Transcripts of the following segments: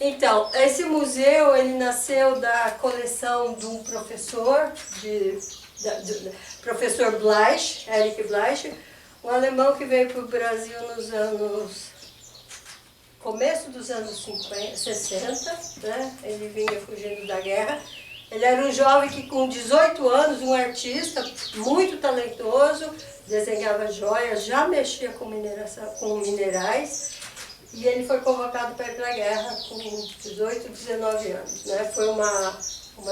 Então, esse museu, ele nasceu da coleção de um professor, professor Bleich, Erich Bleich, um alemão que veio para o Brasil nos começo dos anos 60, né? Ele vinha fugindo da guerra. Ele era um jovem que com 18 anos, um artista muito talentoso, desenhava joias, já mexia com minerais, e ele foi convocado para ir para a guerra com 18, 19 anos. Né? Foi uma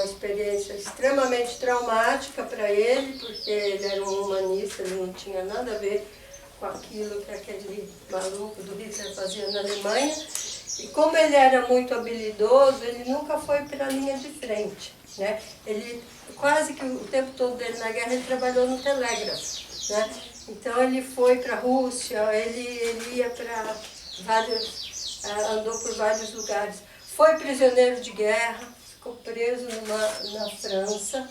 experiência extremamente traumática para ele, porque ele era um humanista, ele não tinha nada a ver com aquilo que aquele maluco do Hitler fazia na Alemanha. E como ele era muito habilidoso, ele nunca foi para a linha de frente. Né? Ele, quase que o tempo todo dele na guerra, ele trabalhou no telégrafo. Né? Então ele foi para a Rússia, ele ia para andou por vários lugares. Foi prisioneiro de guerra, ficou preso na França,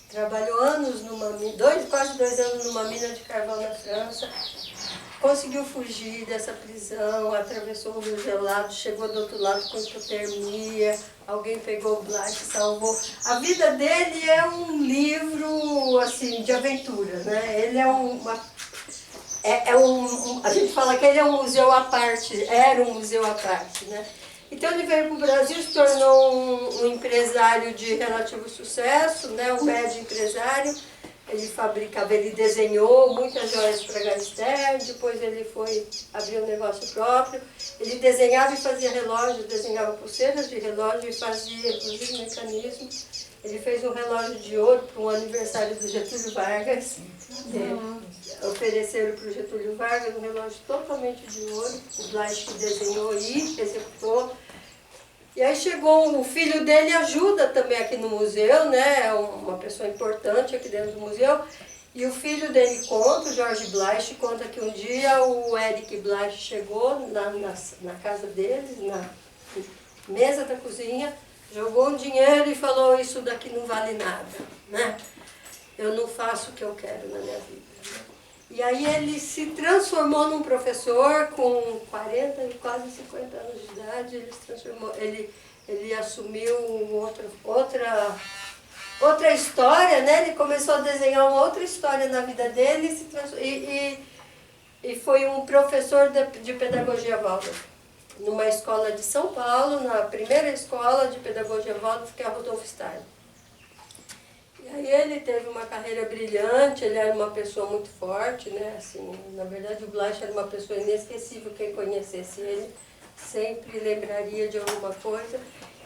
trabalhou anos quase 2 anos numa mina de carvão na França, conseguiu fugir dessa prisão, atravessou o Rio Gelado, chegou do outro lado com hipotermia, alguém pegou o Bleich e salvou. A vida dele é um livro assim, de aventura, né? Ele é a gente fala que ele é um museu à parte, era um museu à parte, né? Então ele veio para o Brasil, se tornou um empresário de relativo sucesso, né? Um médio empresário. Ele desenhou muitas joias para Galisteu, depois ele foi abrir um negócio próprio. Ele desenhava e fazia relógios, desenhava pulseiras de relógio e fazia inclusive mecanismo. Ele fez um relógio de ouro para um aniversário do Getúlio Vargas. Ofereceram para o Getúlio Vargas um relógio totalmente de ouro. O Bleich que desenhou e executou. E aí chegou, o filho dele ajuda também aqui no museu, né? É uma pessoa importante aqui dentro do museu. E o filho dele conta, o George Bleich, conta que um dia o Erich Bleich chegou na casa deles, na mesa da cozinha, jogou um dinheiro e falou: isso daqui não vale nada, né? Eu não faço o que eu quero na minha vida. E aí ele se transformou num professor com 40 e quase 50 anos de idade. Ele assumiu outra história, né? Ele começou a desenhar uma outra história na vida dele e foi um professor de pedagogia Waldorf numa escola de São Paulo, na primeira escola de pedagogia Waldorf, que é a Rudolf Stein. E aí ele teve uma carreira brilhante, ele era uma pessoa muito forte, né? Assim, na verdade o Bleich era uma pessoa inesquecível, quem conhecesse ele sempre lembraria de alguma coisa.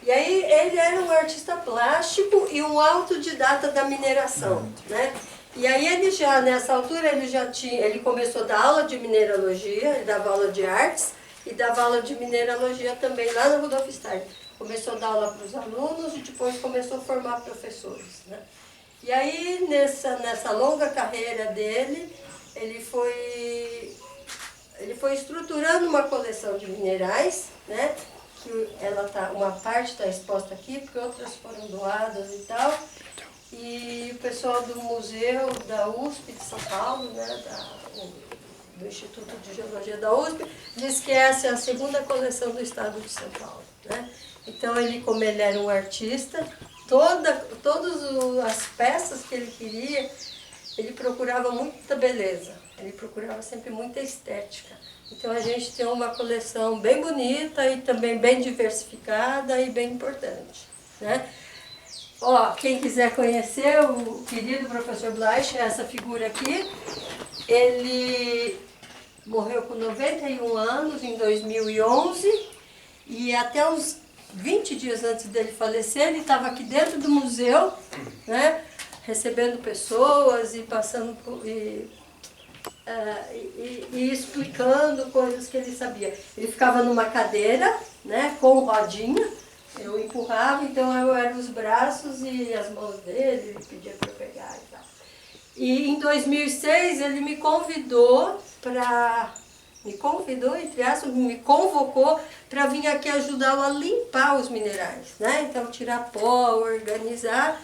E aí ele era um artista plástico e um autodidata da mineração, né? E aí ele já, nessa altura, ele começou a dar aula de mineralogia, ele dava aula de artes e dava aula de mineralogia também lá na Rudolf Stein. Começou a dar aula para os alunos e depois começou a formar professores, né? E aí, nessa longa carreira dele, ele foi estruturando uma coleção de minerais, né? Que uma parte está exposta aqui, porque outras foram doadas e tal. E o pessoal do museu da USP de São Paulo, né? Do Instituto de Geologia da USP, diz que essa é a segunda coleção do estado de São Paulo, né? Então, como ele era um artista, todas as peças que ele queria, ele procurava muita beleza, ele procurava sempre muita estética. Então a gente tem uma coleção bem bonita e também bem diversificada e bem importante, né? Ó, quem quiser conhecer o querido professor Bleich, essa figura aqui, ele morreu com 91 anos em 2011 e até uns 20 dias antes dele falecer, ele estava aqui dentro do museu, né, recebendo pessoas e passando e explicando coisas que ele sabia. Ele ficava numa cadeira, né, com rodinha, eu empurrava, então eu era os braços e as mãos dele, ele pedia para eu pegar e tal. E em 2006 ele me convidou, entre aspas, me convocou para vir aqui ajudá-lo a limpar os minerais, né? Então tirar pó, organizar.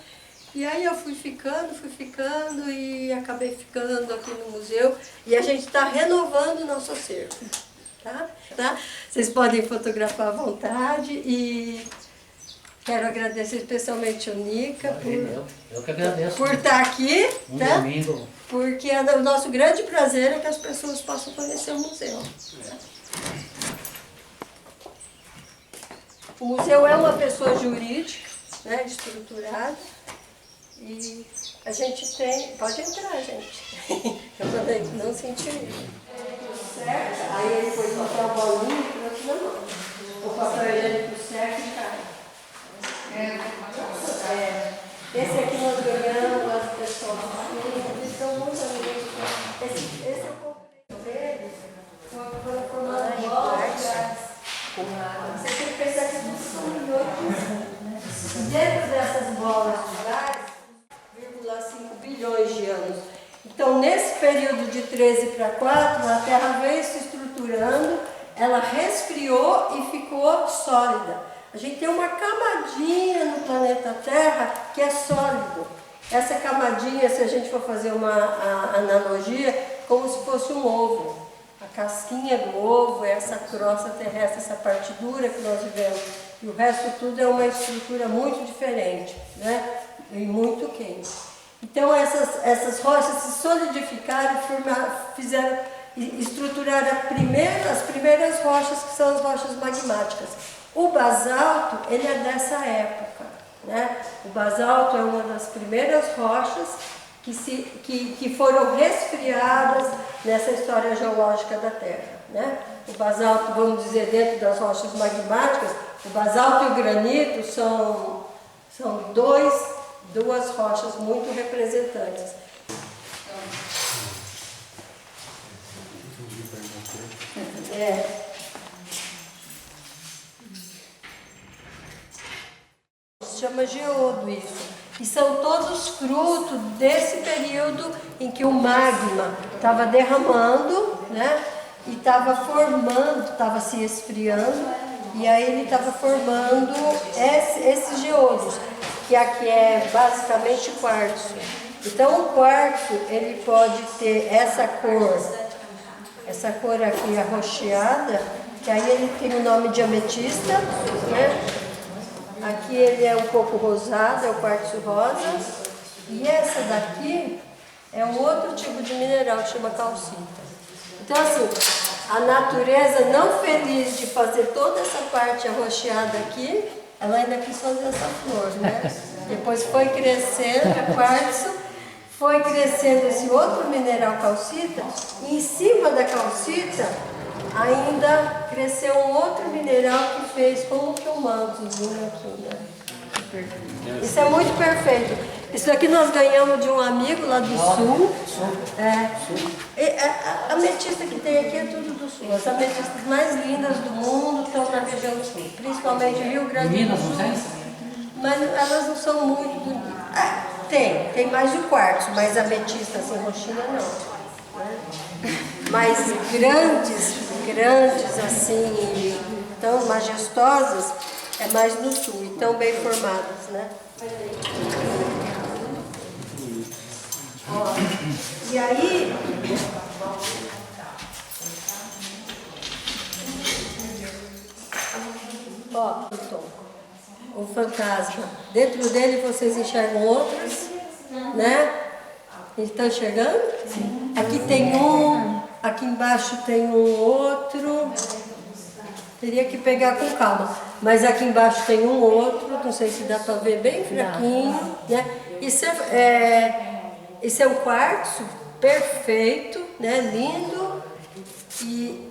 E aí eu fui ficando e acabei ficando aqui no museu. E a gente está renovando o nosso acervo, tá? Tá? Vocês podem fotografar à vontade e quero agradecer especialmente a Nica eu que agradeço. por estar aqui, tá? Domingo. Porque o nosso grande prazer é que as pessoas possam conhecer o museu. O museu é uma pessoa jurídica, né, estruturada, e a gente tem... Pode entrar, gente. Eu falei que não senti isso. Certo, aí ele foi comprar o bolinho e trouxe na mão. O papel higiênico certo e cai. Esse aqui nós ganhamos, as pessoas eles são muito amigos. Esse eu comprei deles, foi formando bolas. Você tem que pensar que tudo são milhões. Dentro dessas bolas de gás, 1,5 bilhões de anos. Então, nesse período de 13 para 4, a Terra veio se estruturando, ela resfriou e ficou sólida. A gente tem uma camadinha no planeta Terra que é sólido. Essa camadinha, se a gente for fazer uma analogia, como se fosse um ovo. A casquinha do ovo é essa crosta terrestre, essa parte dura que nós vivemos. E o resto tudo é uma estrutura muito diferente, né? E muito quente. Então essas rochas se solidificaram e estruturaram as primeiras rochas, que são as rochas magmáticas. O basalto, ele é dessa época, né? O basalto é uma das primeiras rochas que foram resfriadas nessa história geológica da Terra, né? O basalto, vamos dizer, dentro das rochas magmáticas, o basalto e o granito são duas rochas muito representantes. Se chama geodo isso. E são todos frutos desse período em que o magma estava derramando, né? E estava formando, estava se esfriando, e aí ele estava formando esses geodos, que aqui é basicamente quartzo. Então o quartzo, ele pode ter essa cor aqui arroxeada, que aí ele tem o nome de ametista, né? Aqui ele é um pouco rosado, é o quartzo rosa. E essa daqui é um outro tipo de mineral que chama calcita. Então assim, a natureza não feliz de fazer toda essa parte arroxeada aqui, ela ainda quis fazer essa flor, né? Depois foi crescendo o quartzo, foi crescendo esse outro mineral calcita, e em cima da calcita ainda cresceu um outro mineral que fez como que um mantozinho aqui, né? Isso é muito perfeito. Isso aqui nós ganhamos de um amigo lá do sul. A ametista que tem aqui é tudo do sul. As ametistas mais lindas do mundo estão na região do sul, principalmente Rio Grande do Sul. Mas elas não são muito bonitas. Tem mais o quartzo, mas a ametista assim, roxinha não. Né? Mas grandes assim, tão majestosas, é mais no sul, e tão bem formadas, né? Ó, e aí, ó, o fantasma. Dentro dele vocês enxergam outros, né? Estão enxergando? Sim. Aqui tem um, aqui embaixo tem um outro. Teria que pegar com calma. Mas aqui embaixo tem um outro, não sei se dá para ver, bem fraquinho, né? Isso é um quartzo perfeito, né? Lindo. E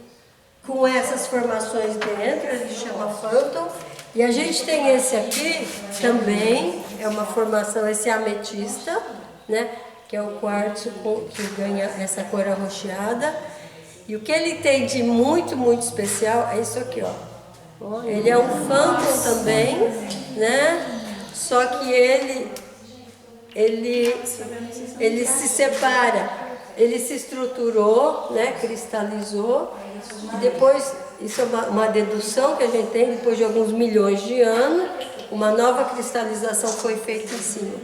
com essas formações dentro, ele chama Phantom. E a gente tem esse aqui também, é uma formação, esse ametista, né? Que é o quartzo que ganha essa cor arroxeada. E o que ele tem de muito, muito especial é isso aqui, ó. Ele é um Phantom também, né? Só que ele se separa, ele se estruturou, né? Cristalizou. E depois, isso é uma dedução que a gente tem, depois de alguns milhões de anos, uma nova cristalização foi feita em cima.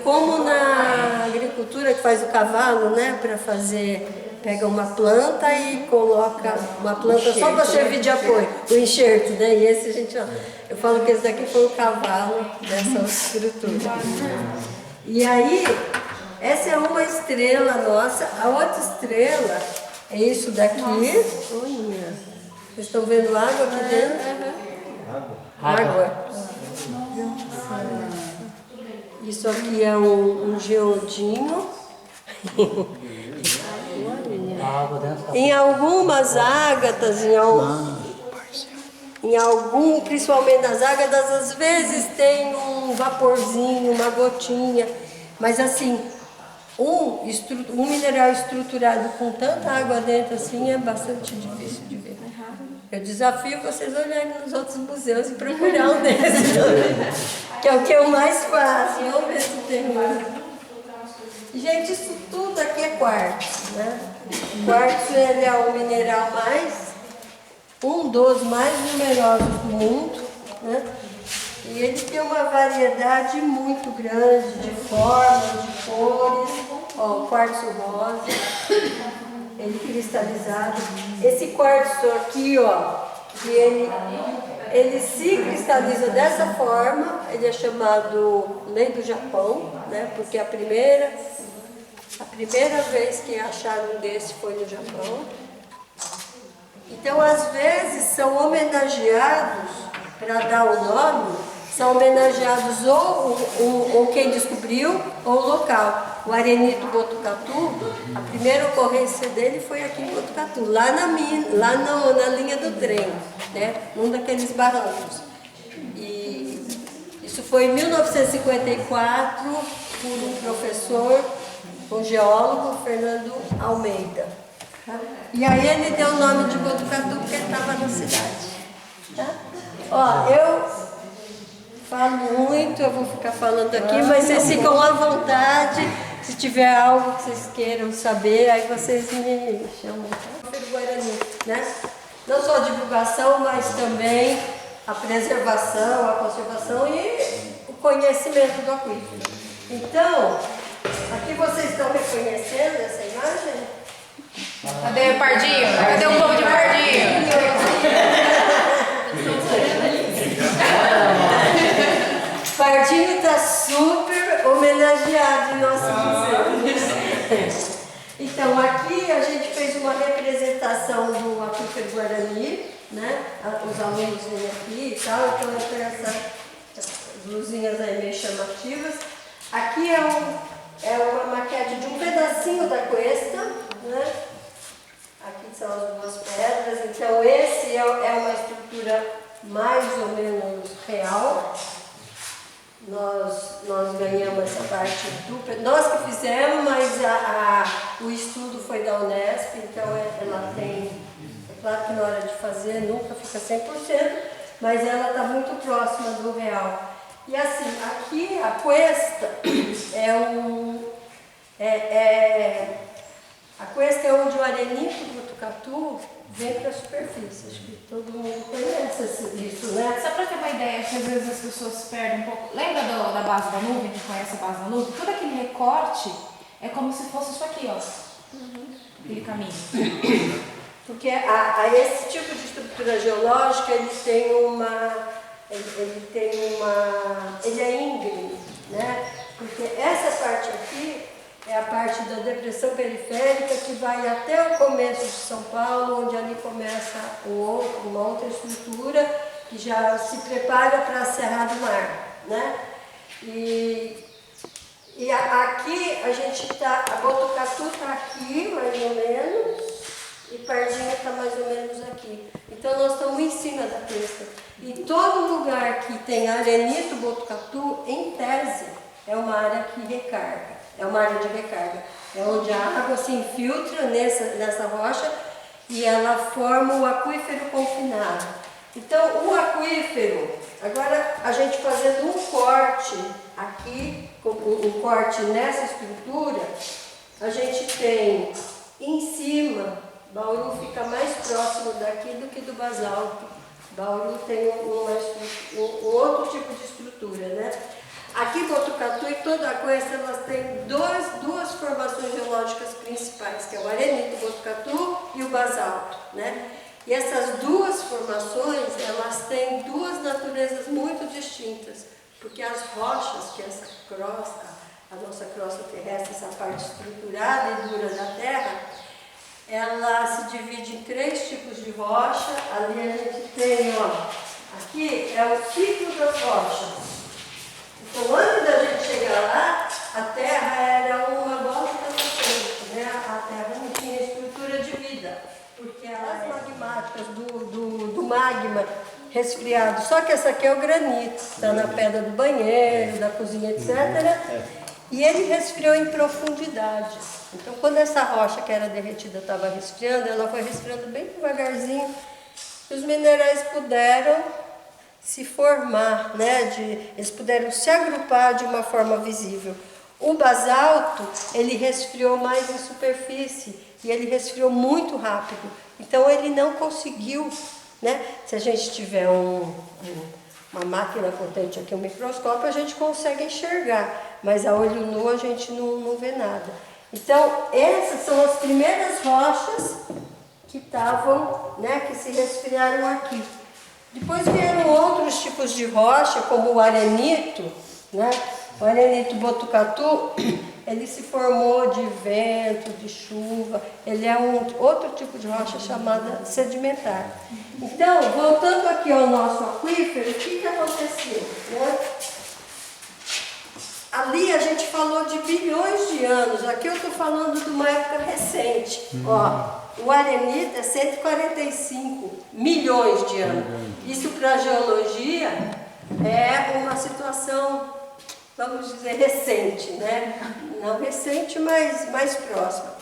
Como na agricultura que faz o cavalo, né, para fazer pega uma planta e coloca uma planta só para servir de apoio, o enxerto, né? E esse a gente, eu falo que esse daqui foi o cavalo dessa estrutura. E aí, essa é uma estrela nossa, a outra estrela é isso daqui. Olha, vocês estão vendo água aqui dentro? Água. Isso aqui é um geodinho. Em algumas ágatas, principalmente nas ágatas, às vezes tem um vaporzinho, uma gotinha, mas assim, um mineral estruturado com tanta água dentro assim é bastante difícil de ver. Eu desafio vocês olharem nos outros museus e procurar um desses, que é o que eu mais faço. Vamos ver se tem um. Gente, isso tudo aqui é quartzo, né? O quartzo ele é o mineral um dos mais numerosos do mundo, né? E ele tem uma variedade muito grande de formas, de cores. Ó, o quartzo rosa, ele cristalizado. Esse quartzo aqui, ó, ele se cristaliza dessa forma. Ele é chamado lei do Japão, né? Porque a primeira vez que acharam um desse foi no Japão. Então, às vezes, são homenageados, para dar o nome, são homenageados ou quem descobriu ou o local. O Arenito Botucatu, a primeira ocorrência dele foi aqui em Botucatu, lá na linha do trem, né? Num daqueles barrancos. E isso foi em 1954, por um professor, um geólogo, Fernando Almeida. Tá? E aí ele deu o nome de Botucatu porque ele estava na cidade. Tá? Ó, eu falo muito, eu vou ficar falando aqui, mas vocês ficam à vontade. Se tiver algo que vocês queiram saber, aí vocês me chamam. Guarani, né? Não só a divulgação, mas também a preservação, a conservação e o conhecimento do aquífero. Então, aqui vocês estão reconhecendo essa imagem? Cadê o Pardinho? Cadê o povo de Pardinho? Pardinho está super homenageado em nosso museu. Então, aqui a gente fez uma representação do aquífero Guarani, né? Os alunos vêm aqui e tal, então eu tenho essas luzinhas aí meio chamativas. Aqui é uma maquete de um pedacinho da cuesta, né? Aqui são as duas pedras, então esse é uma estrutura mais ou menos real. Nós ganhamos essa parte nós que fizemos, mas o estudo foi da Unesp, então ela tem, é claro que na hora de fazer nunca fica 100%, mas ela está muito próxima do real. E assim, aqui a cuesta a cuesta é onde o arenito do Botucatu vem para a superfície. Acho que todo mundo conhece isso, né? Só para ter uma ideia, que às vezes as pessoas se perdem um pouco. Lembra da base da nuvem, que conhece a base da nuvem? Todo aquele recorte é como se fosse isso aqui, ó. Aquele caminho. Porque esse tipo de estrutura geológica, ele é íngreme, né? Porque essa parte aqui é a parte da depressão periférica que vai até o começo de São Paulo, onde ali começa uma outra estrutura que já se prepara para a Serra do Mar, né? E aqui a Botucatu está aqui, mais ou menos, e Pardinho está mais ou menos aqui. Então nós estamos em cima da cresta. E todo lugar que tem arenito Botucatu, em tese, é uma área que recarga. É uma área de recarga. É onde a água se infiltra nessa rocha e ela forma o aquífero confinado. Então, o aquífero, agora a gente fazendo um corte aqui, um corte nessa estrutura, a gente tem em cima, Bauru fica mais próximo daqui do que do basalto. Bauru tem um outro tipo de estrutura, né? Aqui Botucatu e toda a Coesta, elas têm duas formações geológicas principais, que é o arenito Botucatu e o basalto, né? E essas duas formações, elas têm duas naturezas muito distintas, porque as rochas, que é essa crosta, a nossa crosta terrestre, essa parte estruturada e dura da Terra, ela se divide em 3 tipos de rocha. Ali a gente tem, ó, aqui é o ciclo das rochas. Então, antes da gente chegar lá, a Terra era uma bosta da né? A Terra não tinha estrutura de vida, porque as magmáticas do magma resfriado, só que essa aqui é o granito, está na pedra do banheiro, da cozinha, etc. E ele resfriou em profundidade. Então, quando essa rocha que era derretida estava resfriando, ela foi resfriando bem devagarzinho, e os minerais puderam se formar, né? Eles puderam se agrupar de uma forma visível. O basalto, ele resfriou mais em superfície, e ele resfriou muito rápido. Então, ele não conseguiu, né? Se a gente tiver uma máquina potente aqui, um microscópio, a gente consegue enxergar, mas a olho nu a gente não vê nada. Então, essas são as primeiras rochas que estavam, né, que se resfriaram aqui. Depois vieram outros tipos de rocha, como o arenito, né? O arenito Botucatu, ele se formou de vento, de chuva, ele é outro tipo de rocha chamada sedimentar. Então, voltando aqui ao nosso aquífero, o que aconteceu, né? Ali a gente falou de bilhões de anos, aqui eu estou falando de uma época recente. Ó, o arenito é 145 milhões de anos. Isso para a geologia é uma situação, vamos dizer, recente, né? Não recente, mas mais próxima.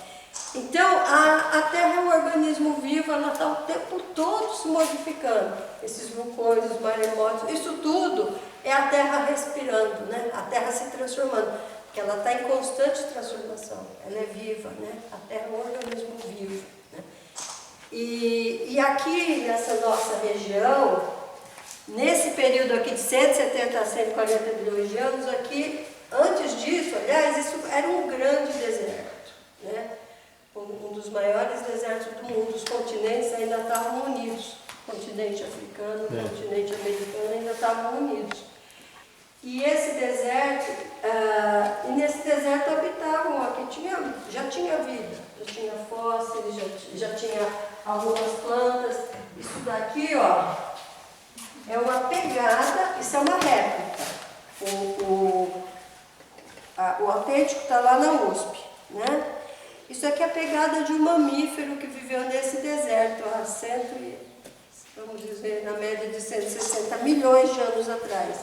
Então, a Terra é um organismo vivo, ela está o tempo todo se modificando. Esses vulcões, os maremotos, isso tudo é a Terra respirando, né? A Terra se transformando, porque ela está em constante transformação, ela é viva, né? A Terra é um organismo vivo, né? E aqui nessa nossa região, nesse período aqui de 170 a 140 milhões de anos, aqui, antes disso, aliás, isso era um grande deserto, né? Um dos maiores desertos do mundo. Os continentes ainda estavam unidos. O continente africano, o continente americano ainda estavam unidos. E esse deserto, nesse deserto habitavam, aqui já tinha vida, já tinha fósseis, já tinha algumas plantas. Isso daqui, ó, é uma pegada, isso é uma réplica. O autêntico está lá na USP, né? Isso aqui é a pegada de um mamífero que viveu nesse deserto há vamos dizer, na média de 160 milhões de anos atrás.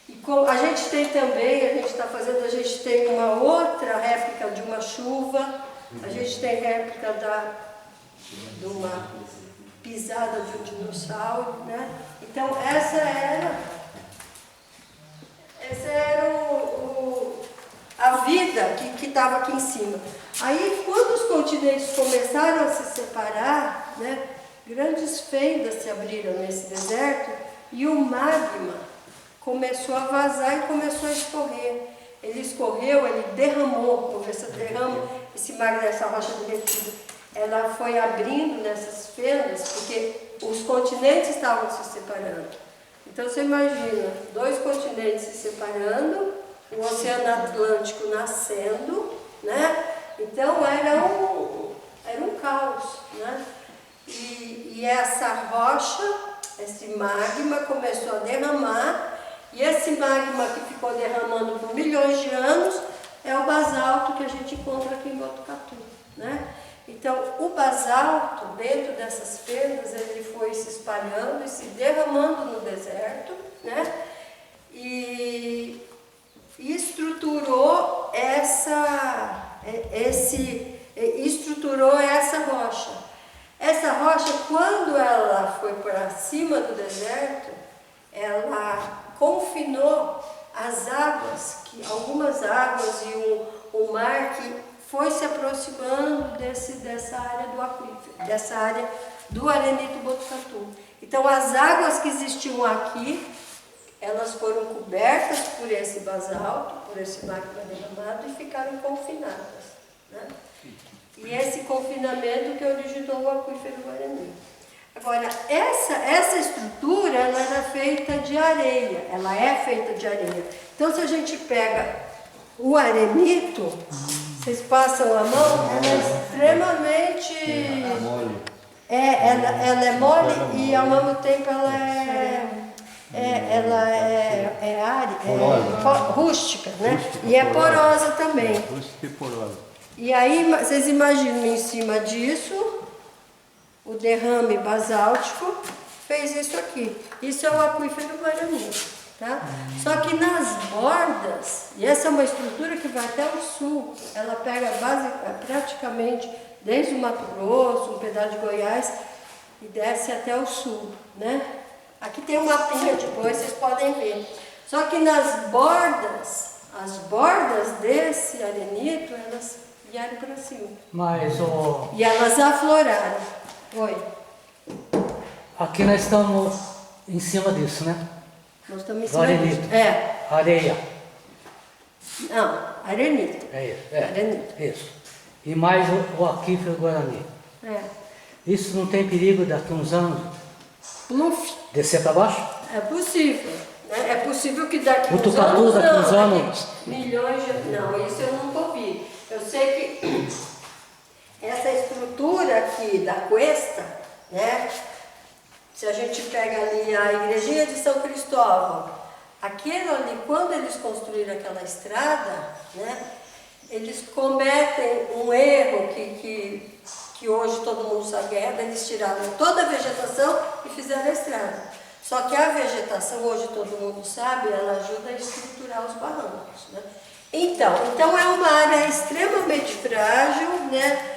E a gente tem também, a gente tem uma outra réplica de uma chuva, a gente tem réplica de uma pisada de um dinossauro, né? Então essa era a vida que estava aqui em cima. Aí, quando os continentes começaram a se separar, né, grandes fendas se abriram nesse deserto e o magma começou a vazar e começou a escorrer. Ele escorreu, ele derramou, vamos ver se derrama esse magma dessa rocha derretida. Ela foi abrindo nessas fendas, porque os continentes estavam se separando. Então, você imagina, 2 continentes se separando, o Oceano Atlântico nascendo, né? Então era um caos, né? E essa rocha, esse magma começou a derramar, e esse magma que ficou derramando por milhões de anos é o basalto que a gente encontra aqui em Botucatu, né? Então o basalto, dentro dessas fendas, ele foi se espalhando e se derramando no deserto, né? E estruturou essa rocha. Essa rocha, quando ela foi para cima do deserto, ela confinou as águas, algumas águas e o mar que foi se aproximando dessa área do aquífero, dessa área do arenito Botucatu. Então as águas que existiam aqui, elas foram cobertas por esse basalto, por esse magma derramado e ficaram confinadas, né? E esse confinamento que originou o aquífero Guarani. Agora, essa estrutura, ela era feita de areia, ela é feita de areia. Então, se a gente pega o arenito, vocês passam a mão, ela é extremamente... ela é mole e ao mesmo tempo ela é rústica, né? E é porosa também. Rústica e porosa. E aí, vocês imaginam em cima disso, o derrame basáltico fez isso aqui. Isso é o aquífero Guarani, tá? Só que nas bordas, e essa é uma estrutura que vai até o sul, ela pega praticamente desde o Mato Grosso, um pedaço de Goiás, e desce até o sul, né? Aqui tem um mapinha depois, vocês podem ver. Só que nas bordas, as bordas desse arenito, elas vieram para cima. Mas o... E elas afloraram. Oi. aqui nós estamos em cima disso, né? Nós estamos em Do cima arenito. disso. É. Areia. Não, arenito. É isso. Arenito. Isso. E mais o aquífero Guarani. É. Isso não tem perigo daqui a uns anos Pluf. descer para baixo? É possível. Né? É possível que daqui O uns Tucatu, anos, daqui uns não, anos. daqui milhões de... Não, isso eu nunca ouvi. Eu sei que essa estrutura aqui da cuesta, né? Se a gente pega ali a igrejinha de São Cristóvão, aquilo ali, quando eles construíram aquela estrada, né? Eles cometem um erro que hoje todo mundo sabe, eles tiraram toda a vegetação e fizeram a estrada. Só que a vegetação, hoje todo mundo sabe, ela ajuda a estruturar os barrancos, né? Então é uma área extremamente frágil, né?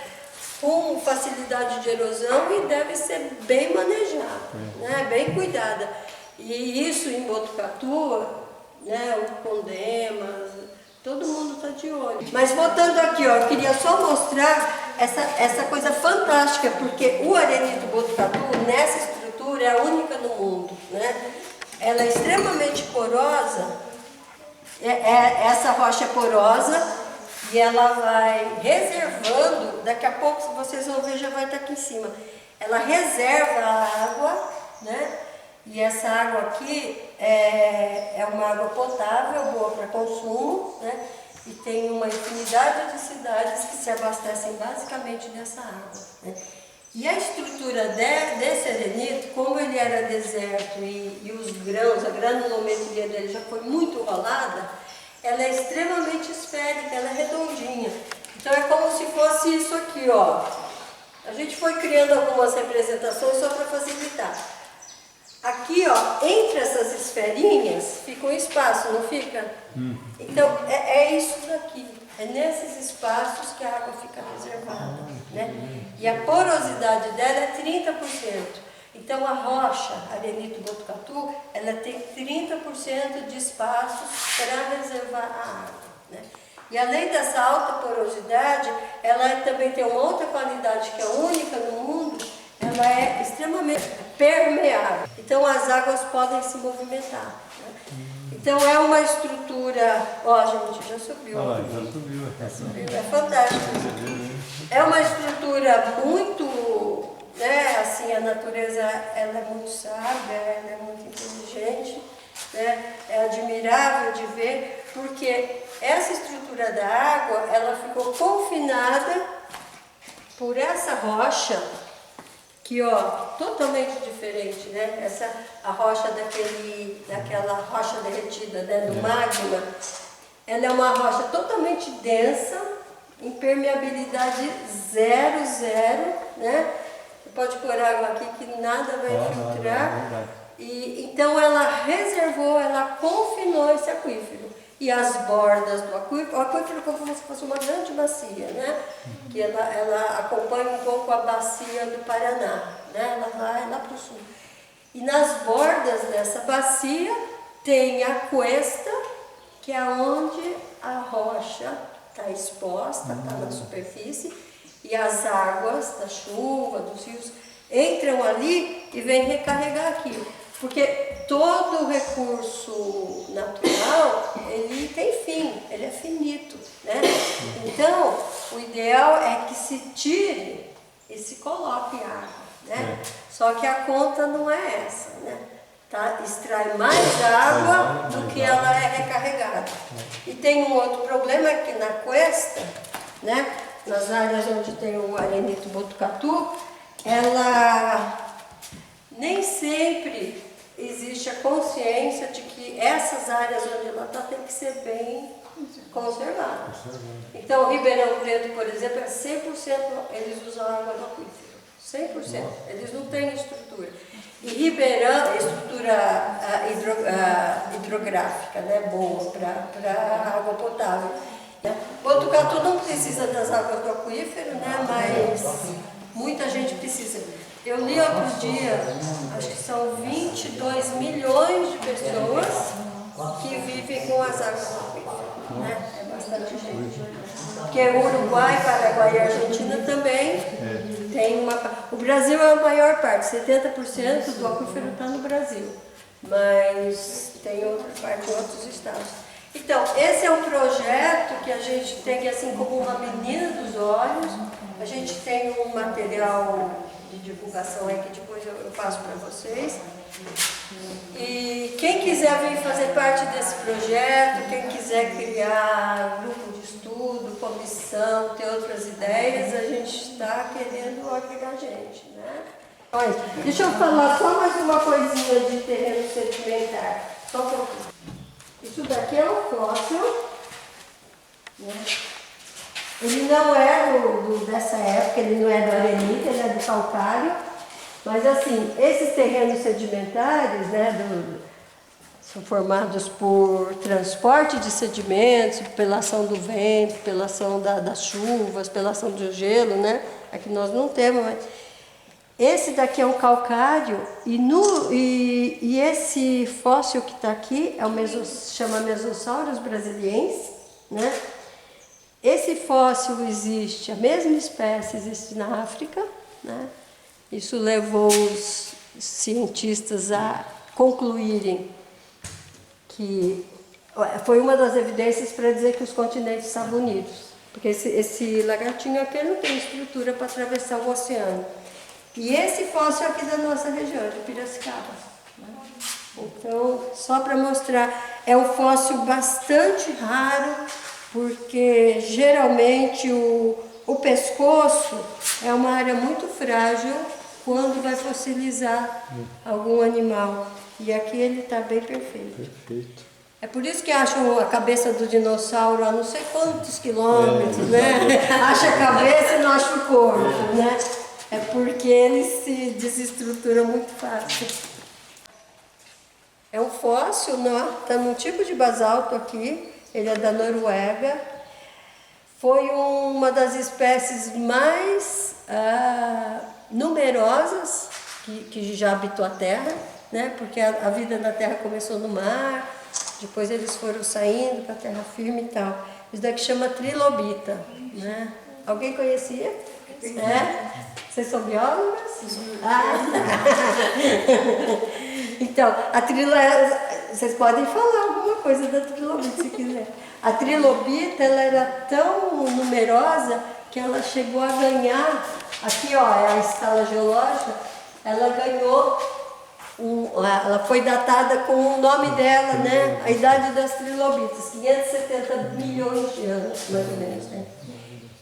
Com facilidade de erosão e deve ser bem manejada, né? Bem cuidada. E isso em Botucatu, né? O Condemas, todo mundo está de olho. Mas voltando aqui, ó, eu queria só mostrar essa coisa fantástica, porque o arenito Botucatu, nessa estrutura, é a única no mundo, né? Ela é extremamente porosa, essa rocha é porosa, e ela vai reservando, daqui a pouco, se vocês vão ver, já vai estar aqui em cima. Ela reserva a água, né? E essa água aqui é uma água potável, boa para consumo, né? E tem uma infinidade de cidades que se abastecem basicamente dessa água, né? E a estrutura desse arenito, como ele era deserto e os grãos, a granulometria dele já foi muito rolada, ela é extremamente esférica, ela é redondinha. Então é como se fosse isso aqui, ó. A gente foi criando algumas representações só para facilitar. Aqui, ó, entre essas esferinhas fica um espaço, não fica? Então é isso daqui. É nesses espaços que a água fica reservada, né? E a porosidade dela é 30%. Então a rocha, arenito Botucatu, ela tem 30% de espaços para reservar a água, né? E além dessa alta porosidade, ela também tem uma outra qualidade que é única no mundo, ela é extremamente permeável. Então as águas podem se movimentar, né? Então é uma estrutura, ó gente, já subiu. Já subiu. É fantástico. É uma estrutura muito, né, assim, a natureza, ela é muito sábia, ela é muito inteligente, né, é admirável de ver, porque essa estrutura da água, ela ficou confinada por essa rocha, que, ó, totalmente diferente, né, a rocha daquela rocha derretida, né, do magma, ela é uma rocha totalmente densa, impermeabilidade 0, né? Você pode pôr água aqui que nada vai filtrar. E então ela reservou, ela confinou esse aquífero. E as bordas do aquífero, o aquífero é como se fosse uma grande bacia, né? Que ela acompanha um pouco a bacia do Paraná, né? Ela vai lá para o sul. E nas bordas dessa bacia tem a cuesta, que é onde a rocha está exposta, está na superfície, e as águas da chuva, dos rios, entram ali e vêm recarregar aqui. Porque todo recurso natural, ele tem fim, ele é finito, né? Então, o ideal é que se tire e se coloque água, né? Só que a conta não é essa, né? Tá? Extrai mais água do que ela é recarregada. E tem um outro problema que na cuesta, né? Nas áreas onde tem o arenito botucatu, ela nem sempre existe a consciência de que essas áreas onde ela está tem que ser bem conservadas. Então, o Ribeirão Preto, por exemplo, é 100% eles usam água do aquífero. 100%. Eles não têm estrutura. E Ribeirão, estrutura hidrográfica, né, boa para água potável. Botucatu não precisa das águas do aquífero, né, mas muita gente precisa. Eu li outro dia, acho que são 22 milhões de pessoas que vivem com as águas do aquífero, né? É bastante gente. Porque o Uruguai, Paraguai e Argentina também tem uma... O Brasil é a maior parte, 70% do aquífero está no Brasil, mas tem outra parte em outros estados. Então, esse é um projeto que a gente tem assim como uma menina dos olhos. A gente tem um material de divulgação aí que depois eu passo para vocês. E quem quiser vir fazer parte desse projeto, quem quiser criar grupo de estudo, comissão, ter outras ideias, a gente está querendo agregar gente, né? Olha, deixa eu falar só mais uma coisinha de terreno sedimentar. Só um pouquinho. Isso daqui é um fóssil, né? Ele não é dessa época, ele não é do arenito, ele é do calcário. Mas assim, esses terrenos sedimentares, né, são formados por transporte de sedimentos, pela ação do vento, pela ação das chuvas, pela ação do gelo, né? Aqui nós não temos, mas esse daqui é um calcário e esse fóssil que está aqui é chama Mesosaurus brasiliensis, né? Esse fóssil existe, a mesma espécie existe na África, né? Isso levou os cientistas a concluírem que foi uma das evidências para dizer que os continentes estavam unidos, porque esse lagartinho aqui não tem estrutura para atravessar o oceano. E esse fóssil aqui da nossa região, de Piracicaba. Então, só para mostrar, é um fóssil bastante raro, porque geralmente o pescoço é uma área muito frágil quando vai fossilizar algum animal. E aqui ele está bem perfeito. Perfeito. É por isso que acham a cabeça do dinossauro a não sei quantos quilômetros, né? Acha a cabeça e não acha o corpo, né? É porque ele se desestrutura muito fácil. É um fóssil, está num tipo de basalto aqui, ele é da Noruega. Foi uma das espécies mais numerosas que já habitou a Terra, né? Porque a vida na Terra começou no mar, depois eles foram saindo para a terra firme e tal. Isso daqui chama trilobita, né? Alguém conhecia? É? Vocês são biólogas? Então, vocês podem falar alguma coisa da trilobita se quiser. A trilobita, ela era tão numerosa que ela chegou a ganhar, aqui ó, é a escala geológica, ela ganhou, ela foi datada com o nome dela, né? A idade das trilobitas, 570 milhões de anos, mais ou menos, né?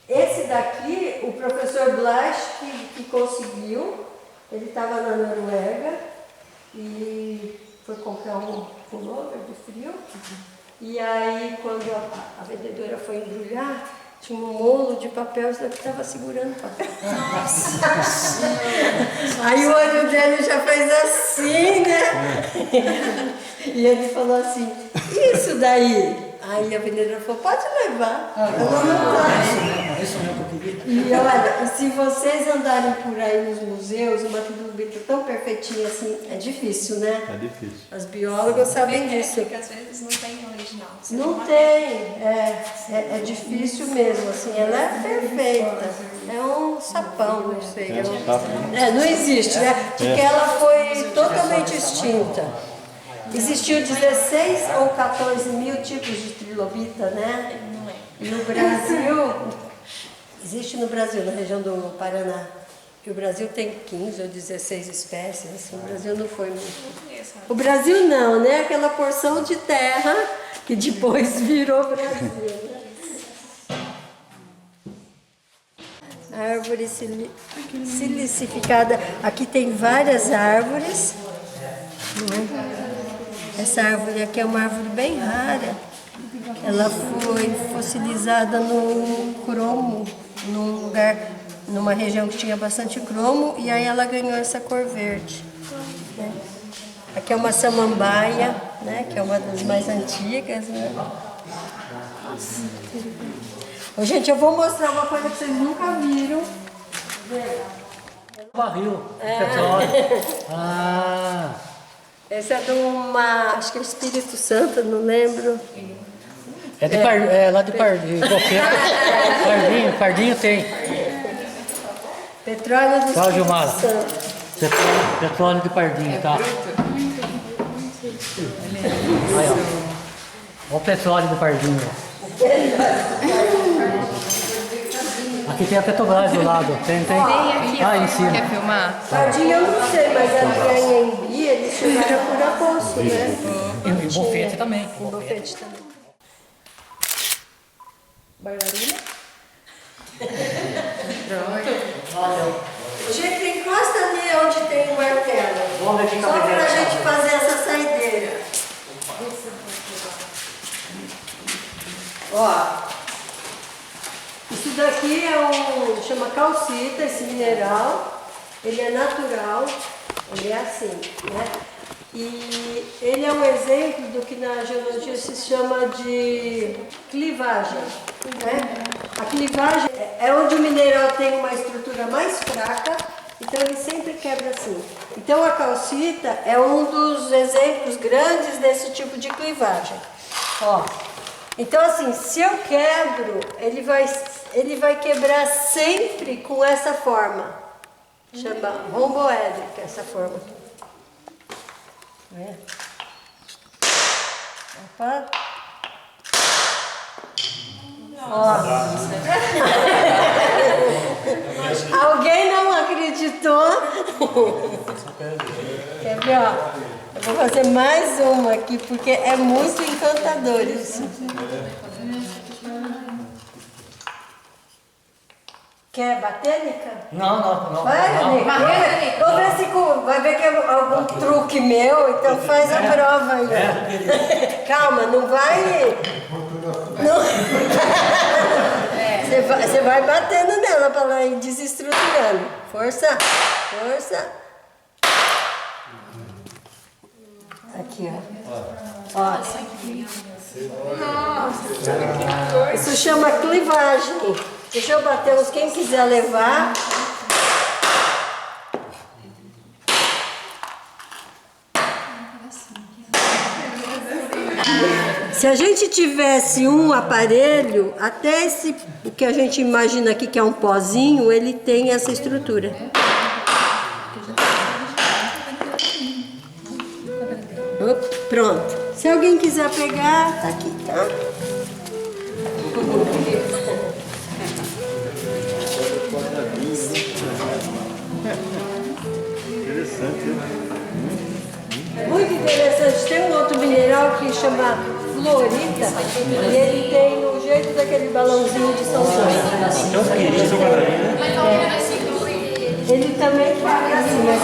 Esse daqui, o professor Blasch, que conseguiu, ele estava na Noruega e foi comprar um pullover de frio. E aí, quando a vendedora foi embrulhar, tinha um rolo de papel, isso daqui estava segurando o papel. Nossa! Aí o olho dele já fez assim, né? E ele falou assim, isso daí? Aí a vendedora falou, pode levar. Isso mesmo que eu queria. E olha, se vocês andarem por aí nos museus, uma trilobita tão perfeitinha assim, é difícil, né? É difícil. As biólogas sabem disso. Porque às vezes não tem original. Não tem, é difícil mesmo, assim, ela é perfeita. É um sapão, não sei. Não existe, né? Porque ela foi totalmente extinta. Existiam 16 ou 14 mil tipos de trilobita, né? No Brasil, existe no Brasil, na região do Paraná. E o Brasil tem 15 ou 16 espécies, assim, o Brasil não foi muito. O Brasil não, né? Aquela porção de terra que depois virou Brasil, né? Árvore silicificada. Aqui tem várias árvores. Essa árvore aqui é uma árvore bem rara. Ela foi fossilizada no cromo, num lugar, numa região que tinha bastante cromo, e aí ela ganhou essa cor verde. Né? Aqui é uma samambaia, né? Que é uma das mais antigas. Né? Ô, gente, eu vou mostrar uma coisa que vocês nunca viram. Barril, petróleo. Ah, Essa é de uma, acho que é Espírito Santo, não lembro. é lá de Pardinho. Pardinho tem. Petróleo do Tchau, Espírito Gilmara. Santo. Petróleo de Pardinho, tá? Aí, ó. Olha o petróleo de Pardinho. Aqui tem a Petrobras do lado. Tem. Tem aqui, Ah, ó. em cima. Quer filmar? Pardinho eu não sei, mas ali em Anhembi eles chegaram por Aposto, né? E Bofete também. Em Bofete também. Bailarina? Gente, encosta ali onde tem o martelo. Vamos ver quem tá Só pegando. pra gente fazer essa saideira. Ó. Isso daqui chama calcita, esse mineral. Ele é natural, ele é assim, né? E ele é um exemplo do que na geologia se chama de clivagem, né? A clivagem é onde o mineral tem uma estrutura mais fraca, então ele sempre quebra assim. Então a calcita é um dos exemplos grandes desse tipo de clivagem. Ó. Então assim, se eu quebro, ele vai quebrar sempre com essa forma. Chama romboédrica, essa forma. É. Opa. Ó. Alguém não acreditou? Quer ver, ó? Eu vou fazer mais uma aqui, porque é muito encantador isso. Quer bater, Nica? Não. Vai, Nica. Vamos ver se vai ver que é algum truque meu, então faz a prova aí. Calma, não vai... Não. Você vai batendo nela para ela ir desestruturando. Força. Aqui, ó. Isso chama clivagem. Deixa eu bater uns, quem quiser levar. Se a gente tivesse um aparelho, até esse o que a gente imagina aqui que é um pozinho, ele tem essa estrutura. Pronto. Se alguém quiser pegar, tá aqui, tá? Muito interessante. Tem um outro mineral que chama fluorita e ele tem o jeito daquele balãozinho de São João. Ele também quebra assim, mas